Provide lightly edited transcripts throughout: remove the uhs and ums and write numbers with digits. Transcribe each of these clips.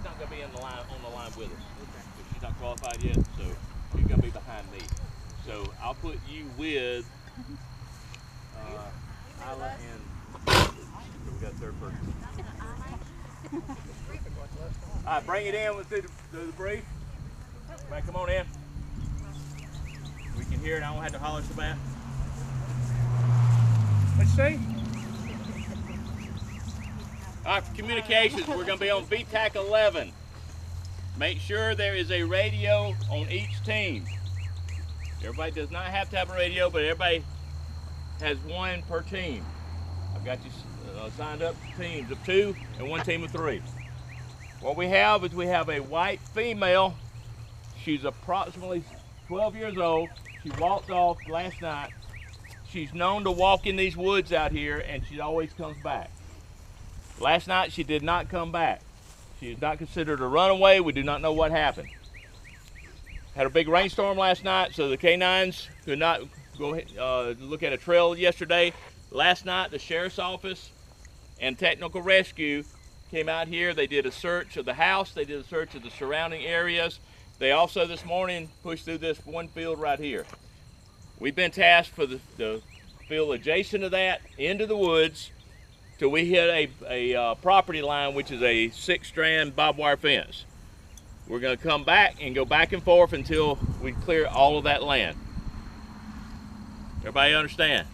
not going to be on the line with us. Okay. She's not qualified yet, so she's going to be behind me. So I'll put you with Isla and we got a third person. All right, bring it in through the brief. Right, come on in. We can hear it. I don't have to holler so bad. What'd you say? All right, for communications, we're going to be on VTAC 11. Make sure there is a radio on each team. Everybody does not have to have a radio, but everybody has one per team. I've got you signed up teams of 2 and 1 team of 3. What we have is we have a white female. She's approximately 12 years old. She walked off last night. She's known to walk in these woods out here, and she always comes back. Last night she did not come back. She is not considered a runaway. We do not know what happened. Had a big rainstorm last night, so the canines could not go look at a trail yesterday. Last night the sheriff's office and technical rescue came out here. They did a search of the house. They did a search of the surrounding areas. They also this morning pushed through this one field right here. We've been tasked for the field adjacent to that into the woods till we hit a property line, which is a 6-strand barbed wire fence. We're going to come back and go back and forth until we clear all of that land. Everybody understand?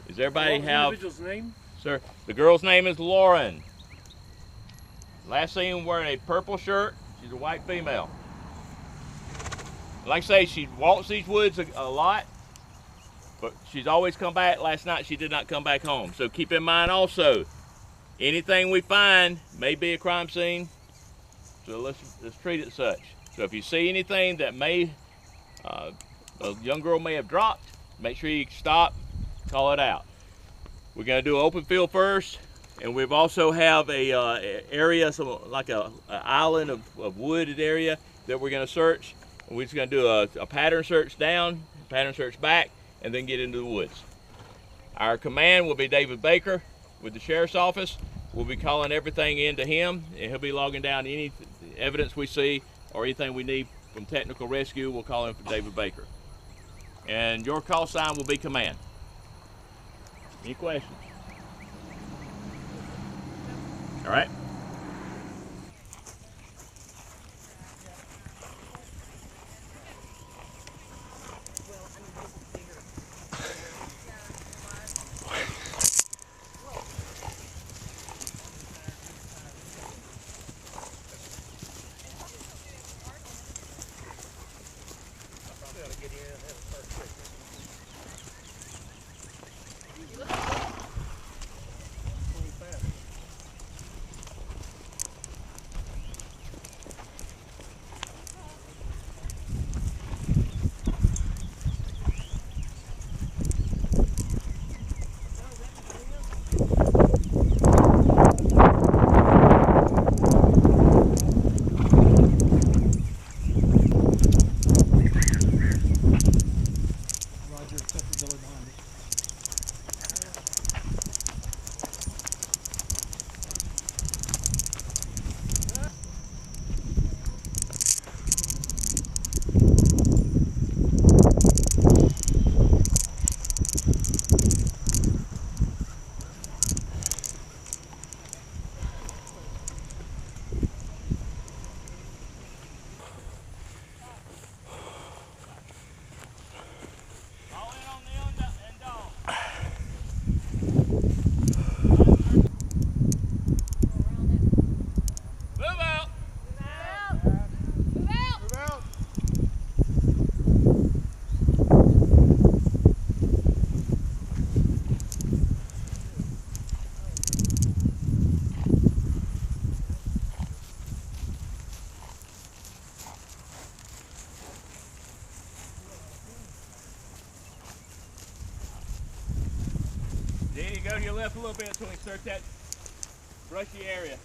Does everybody have... the individual's name? Sir, the girl's name is Lauren. Last seen wearing a purple shirt. She's a white female. Like I say, she walks these woods a lot, but she's always come back. Last night she did not come back home. So keep in mind also, anything we find may be a crime scene, so let's treat it such. So if you see anything that may, a young girl may have dropped, make sure you stop, call it out. We're gonna do an open field first, and we've also have a area, like an island of wooded area that we're gonna search. And we're just gonna do a pattern search down, pattern search back, and then get into the woods. Our command will be David Baker with the Sheriff's Office. We'll be calling everything into him, and he'll be logging down any evidence we see or anything we need from technical rescue. We'll call in for David Baker. And your call sign will be command. Any questions? All right. Then you go to your left a little bit until we search that brushy area.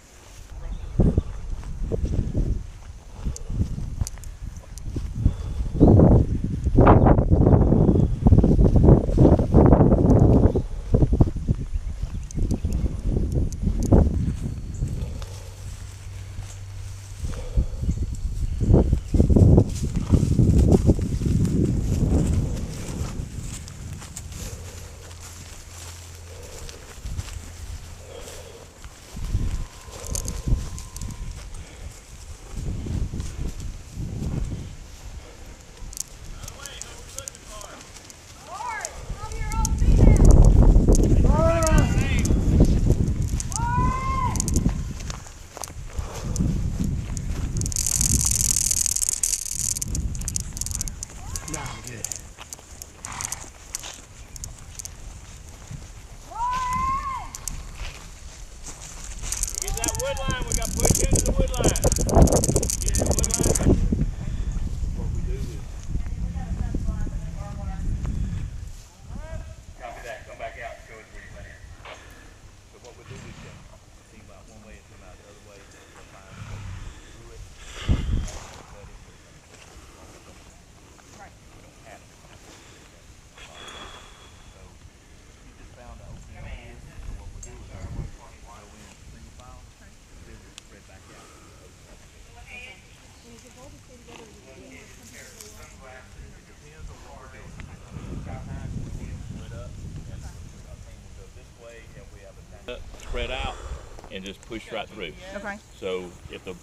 just push right through. Okay. So if the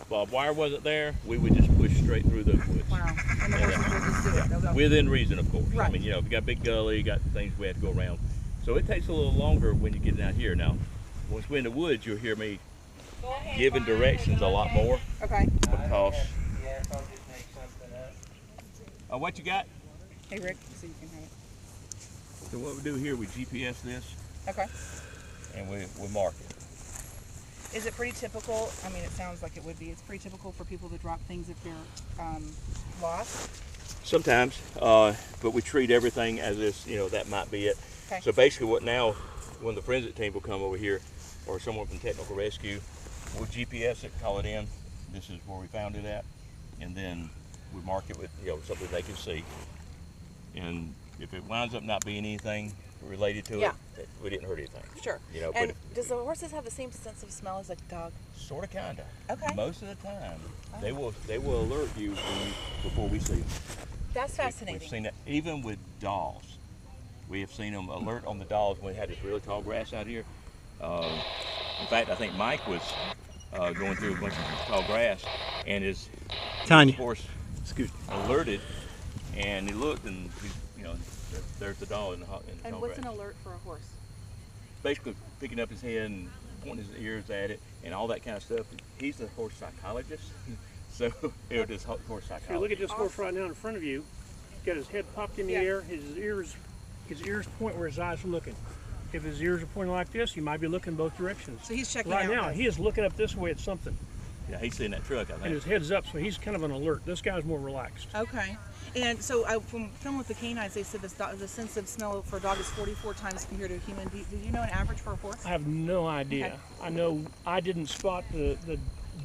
barbed wire wasn't there, we would just push straight through those woods. Wow. And the horses will just do it. They'll go. Within reason, of course. Right. I mean, you know, if you got a big gully, you got things we have to go around. So it takes a little longer when you get out here. Now, once we're in the woods, you'll hear me giving directions a lot more. Okay. Because. What you got? Hey, Rick, so you can have it. So what we do here, we GPS this. Okay. And we mark it. Is it pretty typical? I mean, it sounds like it would be. It's pretty typical for people to drop things if they're lost. Sometimes, but we treat everything as if, you know, that might be it. Okay. So basically what now, when the forensic team will come over here, or someone from technical rescue, we'll GPS it, call it in. This is where we found it at. And then we mark it with, you know, something they can see. And if it winds up not being anything related to it, we didn't hurt anything. Sure. You know, and does the horses have the same sense of smell as a dog? Sort of, kind of. Okay. Most of the time, they will alert you before we see them. That's fascinating. We've seen that even with dolls. We have seen them alert on the dolls when we had this really tall grass out here. In fact, I think Mike was going through a bunch of tall grass, and his horse alerted, and he looked, and you know, there's the doll in the tall grass. And what's an alert for a horse? Basically, picking up his head and pointing his ears at it, and all that kind of stuff. He's the horse psychologist, so he'll just horse psychologist. Here, look at this horse right now in front of you. He's got his head popped in the air. His ears point where his eyes are looking. If his ears are pointing like this, he might be looking both directions. So he's checking right out now. He is looking up this way at something. Yeah, he's seeing that truck, I think. And his head's up, so he's kind of an alert. This guy's more relaxed. Okay. And so from filming with the canines, they said the sense of smell for a dog is 44 times compared to a human. Did you know an average for a horse? I have no idea. Okay. I know I didn't spot the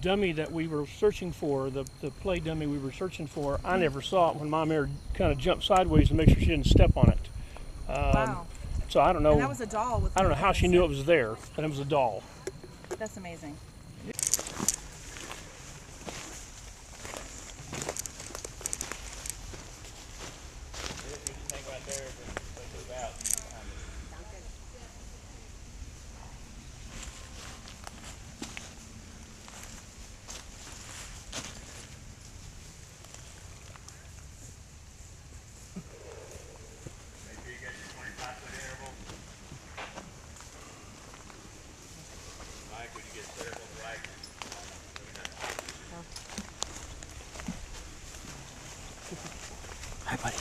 dummy that we were searching for, the play dummy we were searching for. I never saw it when my mare kind of jumped sideways to make sure she didn't step on it. Wow. So I don't know. And that was a doll. I don't know how she knew it was there, and it was a doll. That's amazing. Hi, buddy.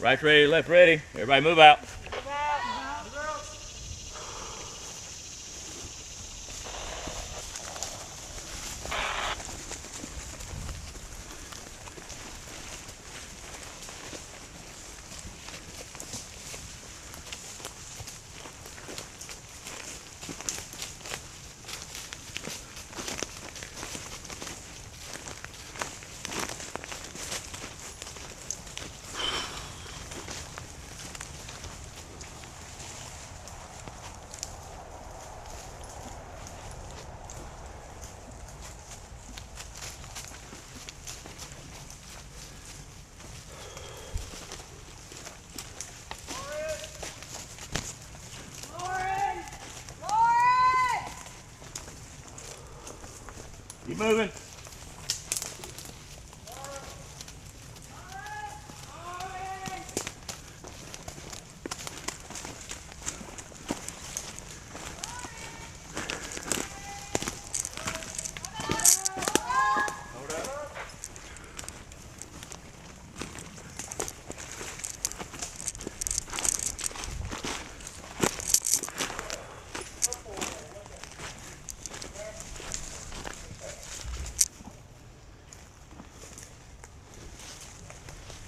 Right ready, left ready. Everybody move out. Keep moving.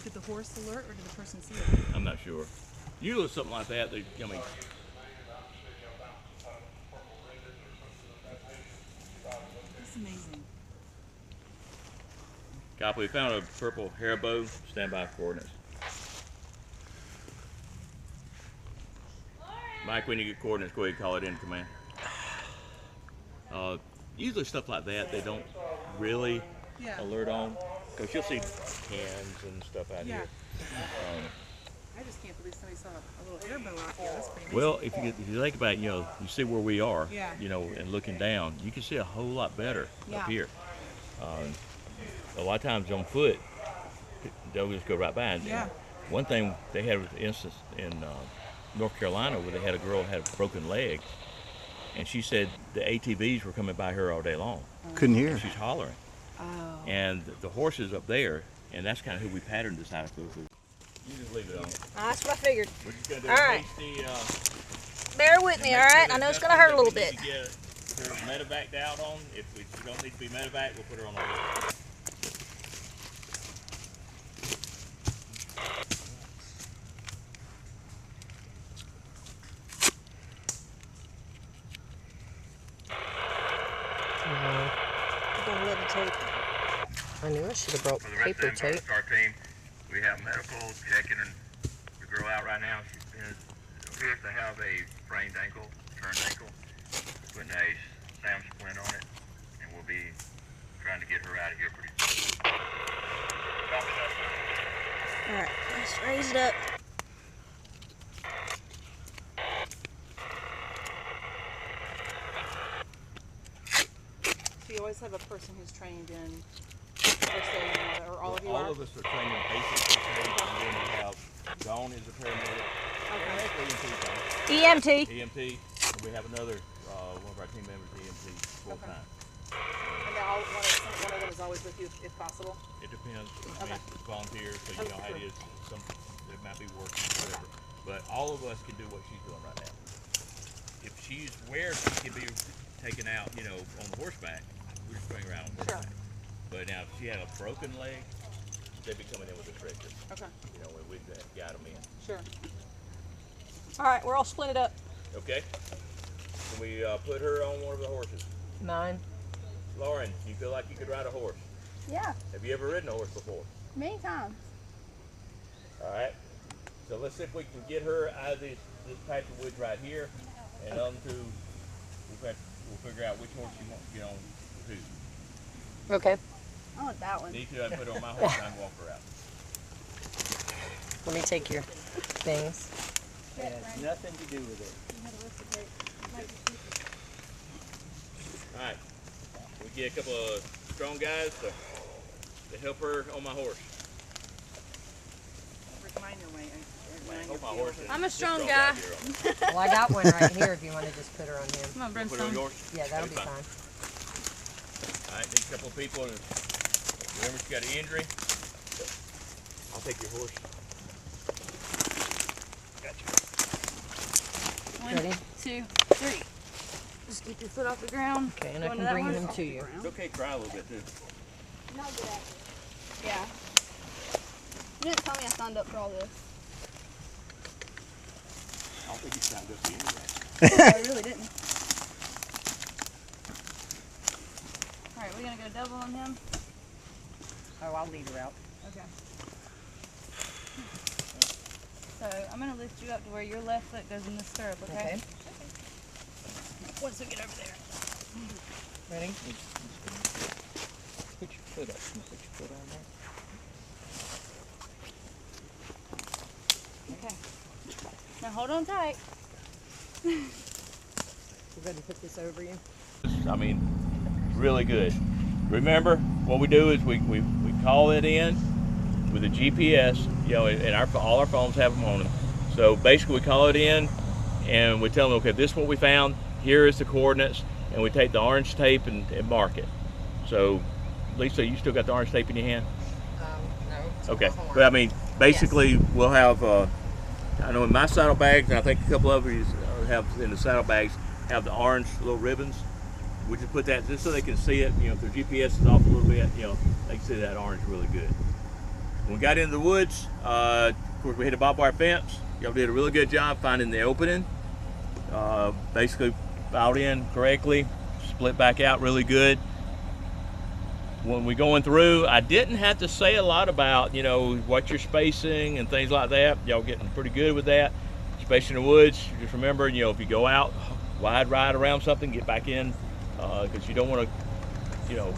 Did the horse alert or did the person see it? I'm not sure. Usually something like that, I mean, That's amazing. copy, we found a purple haribo. Stand by coordinates. Mike, when you get coordinates, go ahead and call it in command. Usually stuff like that, they don't really alert on, because you'll see cans and stuff out here. I just can't believe somebody saw a little airboat out here. That's pretty amazing. Well, if you think about it, you see where we are, Yeah. and looking down, you can see a whole lot better Yeah. up here. A lot of times on foot, they'll just go right by. And Yeah. one thing they had an instance in North Carolina where they had a girl had a broken leg, and she said the ATVs were coming by her all day long. Couldn't hear. And she's hollering. Oh. And the horses up there, and that's kind of who we patterned this out of. You just leave it on. That's what I figured. We're just gonna do All right. hasty, Bear with me, all right? I know it's going to hurt a little bit. Get her medevaced out on. If she don't need to be medevaced, we'll put her on the list. Don't let the tape. I knew I should have brought For the rest paper of the tape. MSaR team, we have medical checking the girl out right now. She appears to have a sprained ankle, turned ankle. We're putting a sound splint on it, and we'll be trying to get her out of here pretty soon. All right, let's raise it up. So you always have a person who's trained in first aid, or all of you are? All of us are trained in basic first aid, and then we have Dawn is a paramedic. Okay. EMT. EMT, and we have another, one of our team members, EMT, full time. And they're all, one of them is always with you if possible? It depends. I Okay. mean, it's volunteer, so you Okay, know how it sure. is. Some they might be working, whatever. But all of us can do what she's doing right now. If she's where she can be taken out, on horseback, we just bring her out on horseback. But now, if she had a broken leg, they'd be coming in with a stretcher. Okay. When we'd guide them in. Sure. All right, we're all split it up. Okay. Can we put her on one of the horses? 9. Lauren, you feel like you could ride a horse? Yeah, Have you ever ridden a horse before? many times. All right. So let's see if we can get her out of this patch of woods right here and onto. We'll figure out which horse you want to get on who. Okay. I want that one. Need to, I put her on my horse and I can walk her out. Let me take your things. It has nothing to do with it. All right. We get a couple of strong guys to help her on my horse. Remind your way. I hope my horse is I'm a this strong right guy. here. Well, I got one right here if you want to just put her on him. Come on, Put her on Brimstone. yours? Yeah, that'll be fine. All right, need a couple of people. Remember, she got an injury. I'll take your horse. Gotcha. 1, Ready? 2, 3. Just keep your foot off the ground. Okay, and I Go can into that bring one. him to you. It's okay to cry a little bit too. Yeah. You didn't tell me I signed up for all this. I don't think you signed up for anything. I really didn't. Alright, we're gonna go double on him. Oh, I'll lead her out. Okay. So I'm gonna lift you up to where your left foot goes in the stirrup, okay? Okay. Once we get over there. Ready? Put your foot up. Put your foot on there. Okay. Now hold on tight. We're going to put this over you. I mean, really good. Remember, what we do is we call it in with a GPS, and all our phones have them on them. So basically we call it in and we tell them, okay, this is what we found, here is the coordinates, and we take the orange tape and mark it. So, Lisa, you still got the orange tape in your hand? No. Okay, but I mean, basically we'll have, I know in my saddlebags, and I think a couple of you have in the saddlebags, have the orange little ribbons. We just put that just so they can see it. If their GPS is off a little bit, they can see that orange really good. When we got into the woods, of course we hit a barbed wire fence. Y'all did a really good job finding the opening. Basically filed in correctly, split back out really good. When we going through, I didn't have to say a lot about, what you're spacing and things like that. Y'all getting pretty good with that. Especially in the woods, just remember, if you go out, wide ride around something, get back in, because you don't want to,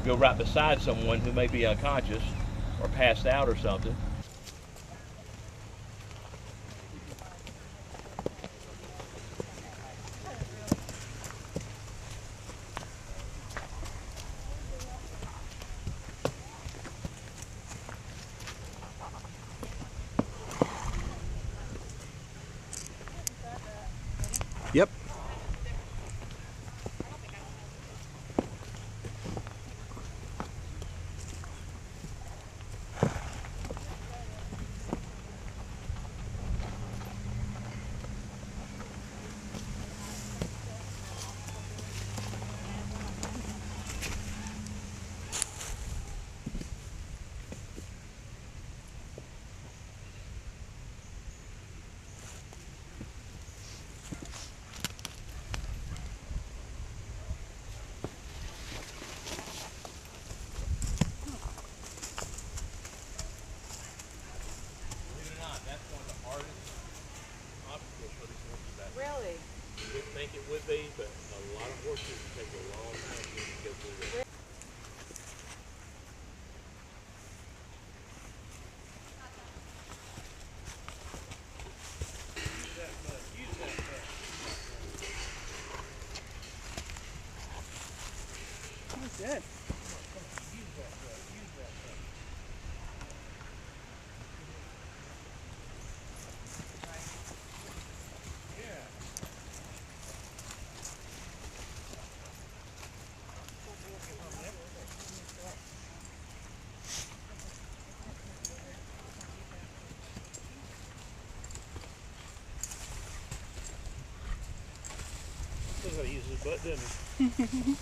go right beside someone who may be unconscious or passed out or something. Yep. Really? You wouldn't think it would be, but a lot of horses take a long time to go through that. That's good. Still gotta use his butt, didn't he?